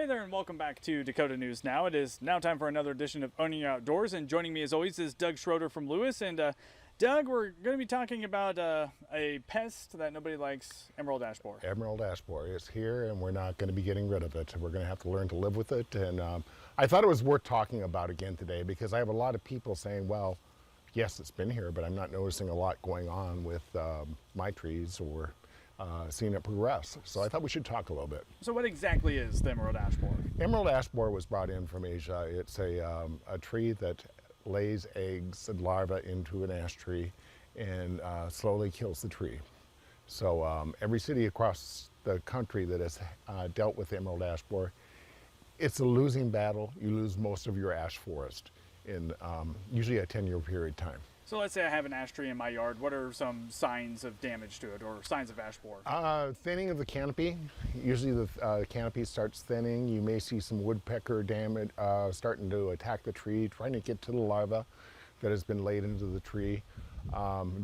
Hey there and welcome back to Dakota News Now. It is now time for another edition of Owning Your Outdoors, and joining me as always is Doug Schroeder from Lewis. And Doug, we're going to be talking about a pest that nobody likes, emerald ash borer. Emerald ash borer is here and we're not going to be getting rid of it. We're going to have to learn to live with it. And I thought it was worth talking about again today because I have a lot of people saying, well, yes, it's been here, but I'm not noticing a lot going on with my trees or seeing it progress. So I thought we should talk a little bit. So what exactly is the emerald ash borer? Emerald ash borer was brought in from Asia. It's a tree that lays eggs and larvae into an ash tree and slowly kills the tree. So every city across the country that has dealt with the emerald ash borer, it's a losing battle. You lose most of your ash forest in usually a 10-year period of time. So let's say I have an ash tree in my yard. What are some signs of damage to it or signs of ash borer? Thinning of the canopy. Usually the canopy starts thinning. You may see some woodpecker damage starting to attack the tree, trying to get to the larva that has been laid into the tree.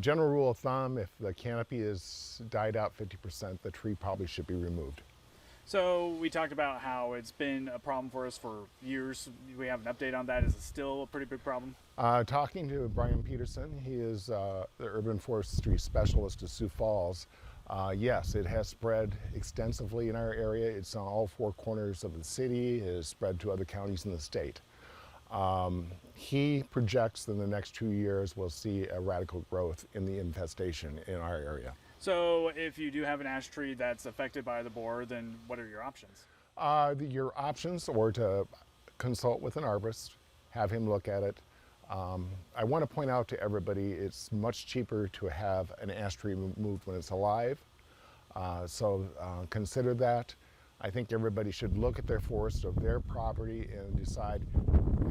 General rule of thumb, if the canopy is died out 50%, the tree probably should be removed. So we talked about how it's been a problem for us for years. We have an update on that. Is it still a pretty big problem? Talking to Brian Peterson, he is the urban forestry specialist of Sioux Falls. Yes, it has spread extensively in our area. It's on all four corners of the city. It has spread to other counties in the state. He projects that in the next 2 years we'll see a radical growth in the infestation in our area. So if you do have an ash tree that's affected by the borer, then what are your options? Your options are to consult with an arborist, have him look at it. I want to point out to everybody it's much cheaper to have an ash tree removed when it's alive. So consider that. I think everybody should look at their forest of their property and decide,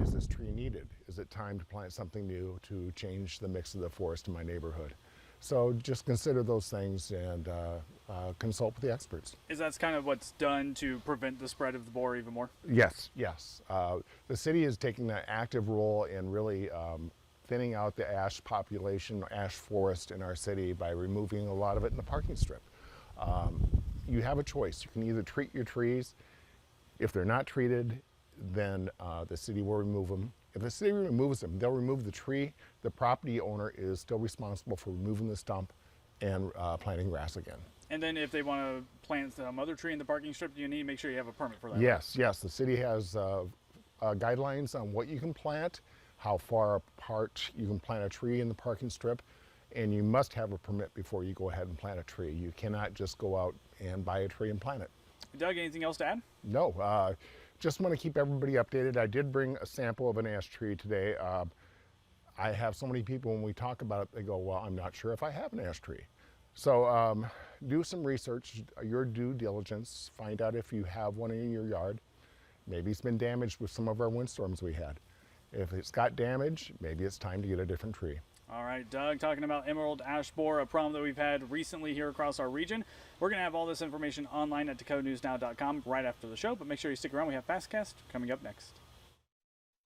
is this tree needed? Is it time to plant something new to change the mix of the forest in my neighborhood? So just consider those things and consult with the experts. Is that kind of what's done to prevent the spread of the borer even more? Yes, yes. The city is taking an active role in really thinning out the ash population, ash forest in our city by removing a lot of it in the parking strip. You have a choice. You can either treat your trees. If they're not treated, then the city will remove them. If the city removes them, they'll remove the tree. The property owner is still responsible for removing the stump and planting grass again. And then if they want to plant some other tree in the parking strip, do you need to make sure you have a permit for that? Yes, yes. The city has guidelines on what you can plant, how far apart you can plant a tree in the parking strip, and you must have a permit before you go ahead and plant a tree. You cannot just go out and buy a tree and plant it. Doug, anything else to add? No. Just want to keep everybody updated. I did bring a sample of an ash tree today. I have so many people when we talk about it, they go, well, I'm not sure if I have an ash tree. So do some research, your due diligence, find out if you have one in your yard. Maybe it's been damaged with some of our windstorms we had. If it's got damage, maybe it's time to get a different tree. All right, Doug, talking about emerald ash borer, a problem that we've had recently here across our region. We're going to have all this information online at dakotanewsnow.com right after the show, but make sure you stick around. We have Fastcast coming up next.